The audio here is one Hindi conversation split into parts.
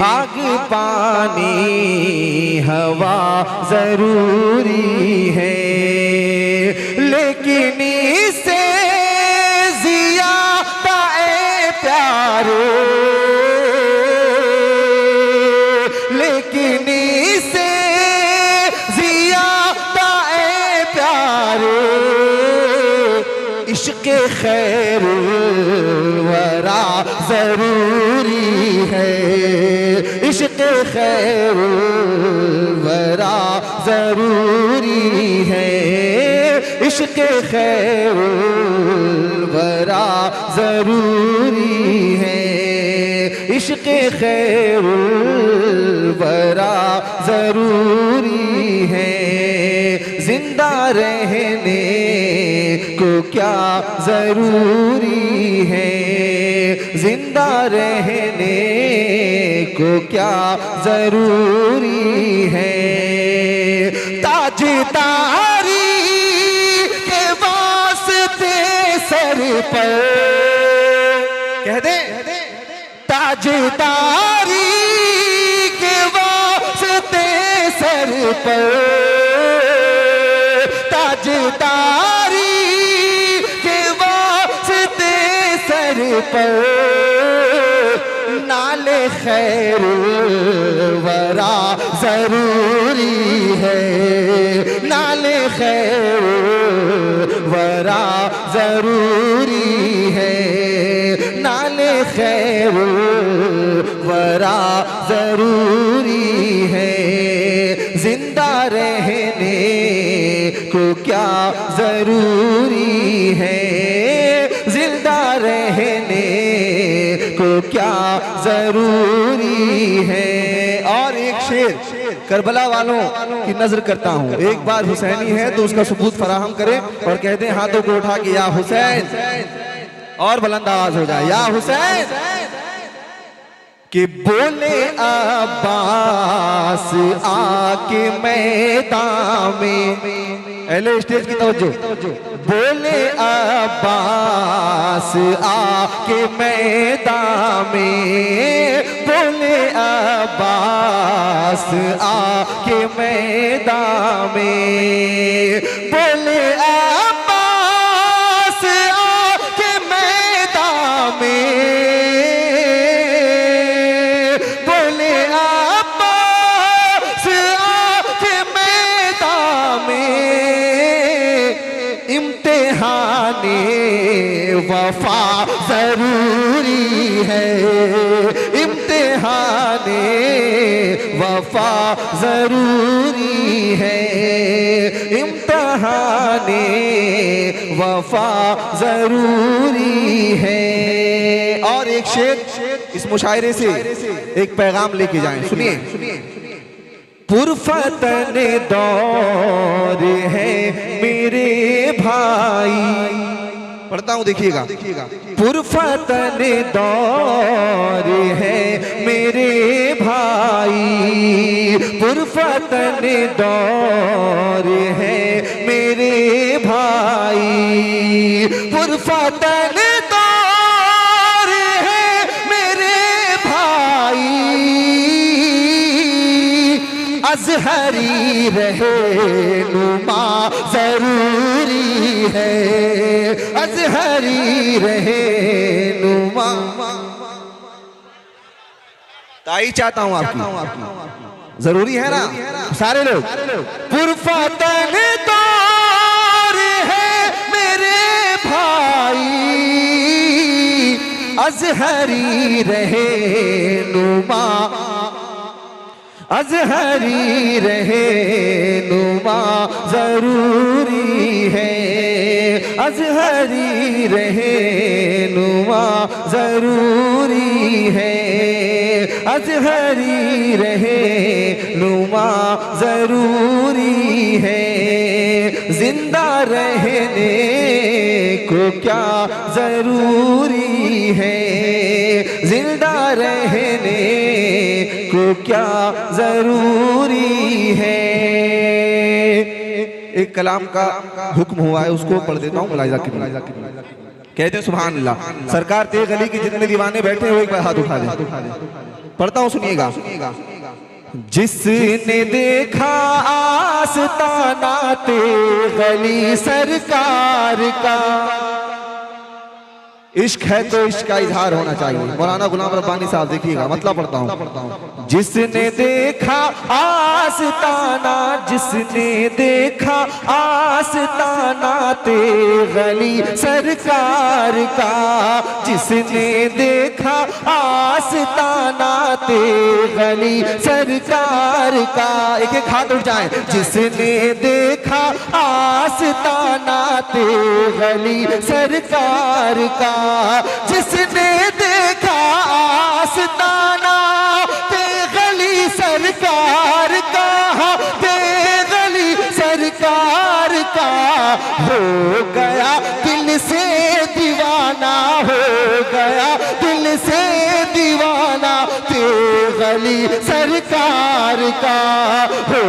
आग पानी हवा जरूरी है, लेकिन इससे ज़ियादा ए प्यारो, लेकिन इससे ज़ियादा ए प्यारो इश्क़ खैरुल वरा जरूरी है, इश्क़ खैरुल वरा जरूरी है, इश्क़ खैरुल वरा जरूरी है, इश्क़ खैरुल वरा जरूरी है। जिंदा रहने को क्या जरूरी है, जिंदा रहने को क्या जरूरी है। ताजदारी के वास्ते सर पर कह दे, ताजदारी के वास्ते सर पर, ताजदारी के वास्ते सर पर नाले खैरुल वरा जरूरी है, नाले खैरुल वरा जरूरी है, नाले खैरुल वरा जरूरी है। जिंदा रहने को क्या जरूरी है, जिंदा रहने को क्या जरूरी है। और एक शेर करबला वालों की नजर करता हूँ, एक बार हुसैनी है तो उसका सबूत फराहम करें और कह दें हाथों को उठा के या हुसैन, और बुलंद आवाज हो जाए या हुसैन। कि बोले अब्बास आके मैदान में, पहले स्टेज की तवज्जो, बोले अब्बास आके मैदान में, बोले अब्बास आके मैदान में, बोले अब्बास आके मैदान में, वफा जरूरी है, इम्तिहाने वफा जरूरी है, इम्तिहाने वफा जरूरी है। और एक शेर इस मुशायरे से एक पैगाम लेके जाएं, सुनिए। पुरफतन दौर है मेरे भाई, पढ़ता हूं देखिएगा। पुरफतन दौर है मेरे भाई, पुरफतन दौर है मेरे भाई, पुरफतन दौर है मेरे भाई, अज़हरी रहनुमा जरूरी है, अज़हरी रहनुमा। ताई चाहता हूं आपकी, जरूरी है ना सारे लोग। पुरफतन दौर है मेरे भाई, अज़हरी रहनुमा, अज़हरी रहनुमा जरूरी है, अज़हरी रहनुमा जरूरी है, अज़हरी रहनुमा जरूरी है। जिंदा रहने को क्या जरूरी है, जिंदा रहने को क्या जरूरी है। एक कलाम का हुक्म हुआ है, उसको पढ़ देता हूँ। मुलाहिज़ा कहते हैं सुभान अल्लाह। सरकार तेग अली के जितने दीवाने बैठे हुए एक बार हाथ उठा दें। पढ़ता हूं, सुनिएगा। जिसने देखा आस्ताना गली सरकार का, इश्क है तो इश्क का इजहार होना चाहिए। मौलाना गुलाम रब्बानी साहब देखिएगा, मतलब पढ़ता हूं। जिसने देखा आस्ताना, जिसने देखा आस्ताना गली सरकार का, जिसने देखा आस्ताना गली सरकार का, एक एक हाथ उठ जाए। जिसने देखा आस्ताना गली सरकार का, जिसने देखा आस्ताना ते गली सरकार का, ते गली सरकार का, हो गया दिल से दीवाना, हो गया दिल से दीवाना ते गली सरकार का, हो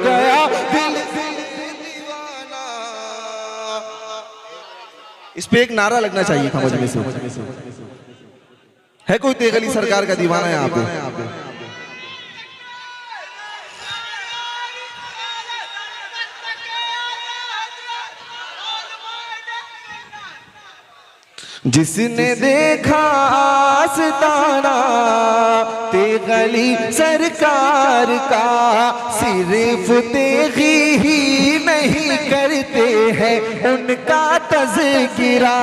गया दिल से दीवाना। इस पे एक नारा लगना चाहिए था मुझे से। है कोई तेगली सरकार का दीवाना यहाँ पे? जिसने देखा आस्ताना तेगली सरकार का, सिर्फ तेगी ही नहीं करते हैं उनका तज़किरा।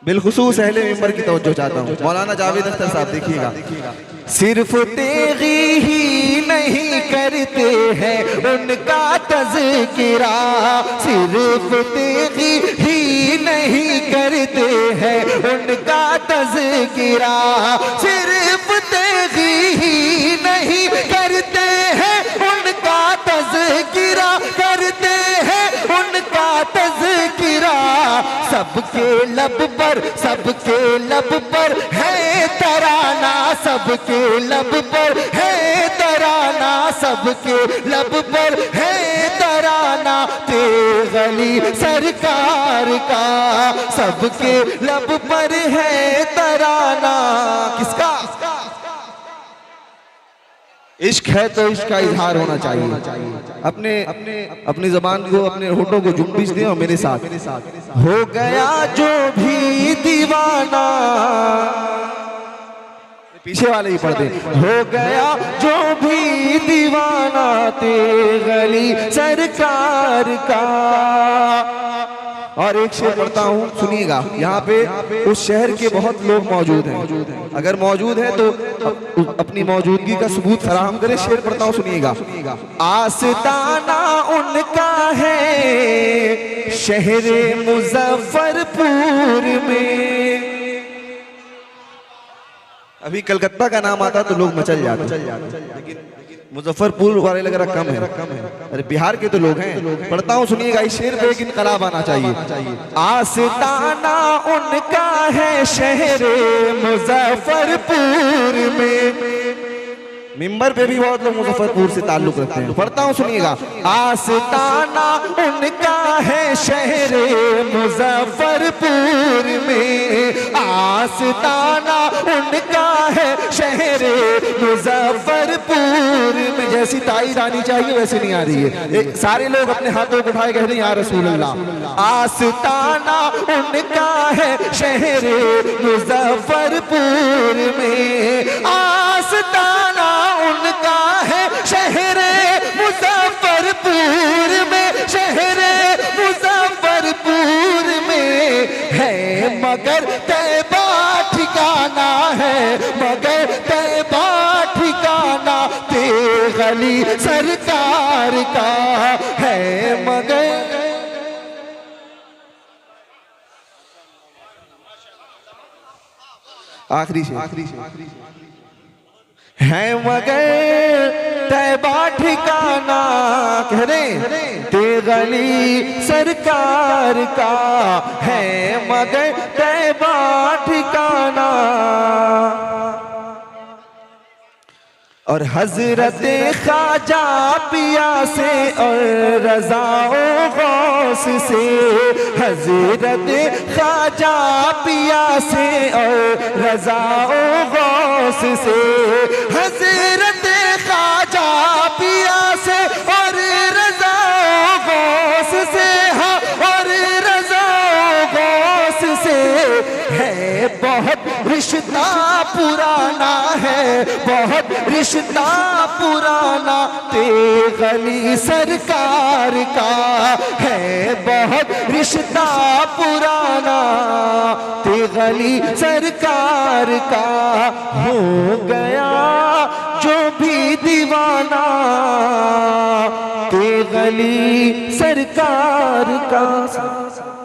बिलखुसूस अहले मिंबर की तवज्जो चाहता हूँ। मौलाना जावेद अख्तर साहब देखिएगा। सिर्फ तेगी ही नहीं करते हैं उनका तज़किरा, सिर्फ तेगी ही नहीं करते हैं उनका तज़किरा, सिर्फ तेगी ही नहीं करते हैं उनका तज़किरा, करते हैं उनका तज़किरा। सबके लब पर, सबके लब पर है तराना, सबके लब पर है तराना, सबके लब पर है तराना तेगली सरकार का, सबके लब पर है तराना। किसका? इश्क है तो इश्क का इजहार होना चाहिए। अपनी जबान को, अपने होठों को जुम्बिश दें और मेरे साथ। हो गया जो भी दीवाना, पीछे वाले ही पढ़ दे। हो गया जो भी दीवाना तेगली सरकार का। और एक शेर पढ़ता हूँ, सुनिएगा। यहाँ पे उस शहर के बहुत लोग मौजूद हैं, अगर मौजूद है तो अपनी मौजूदगी का सबूत फराहम करें। शेर पढ़ता हूँ, सुनिएगा। आस्ताना उनका है शहरे मुजफ्फरपुर में। अभी कलकत्ता का नाम आता तो लोग मचल जाते, लेकिन मुजफ्फरपुर वाले लग रहा कम है। अरे बिहार के तो लोग हैं। पढ़ता हूँ, सुनिएगा। इस शेर पे एक इनकलाब आना चाहिए। आस्ताना उनका है शहरे मुजफ्फरपुर में। मिंबर पे भी बहुत लोग मुजफ्फरपुर से ताल्लुक रखते हैं। पढ़ता हूँ, सुनिएगा। आस्ताना उनका है शहरे मुजफ्फरपुर में, आस्ताना उनका है शहरे मुजफ्फरपुर में। जैसी ताईद आनी चाहिए वैसे नहीं आ रही है। सारे लोग अपने हाथों को उठाए कह रहे हैं या रसूल अल्लाह। आस्ताना उनका है शहरे मुजफ्फरपुर में, आस्ताना उनका है शहरे मुजफ्फरपुर में, शहरे मुजफ्फरपुर में है मगर तैबा ठिकाना है, मगर तैबा ठिकाना तेगली सरकार का है, मगर। आखिरी से है मगर तैबा ठिकाना, कह रहे तेगली सरकार का है मगर तैबा ठिकाना। और हजरत ख्वाजा पिया से और रज़ाओ गौस से, हजरत ख्वाजा पिया से और रज़ाओ गौस से, हजरत ख्वाजा पिया से और रज़ाओ गौस से, हाँ और रज़ाओ गौस से है बहुत रिश्ता पुराना है, बहुत रिश्ता पुराना तेगली सरकार का है, बहुत रिश्ता पुराना तेगली सरकार का। हो गया जो भी दीवाना तेगली सरकार का।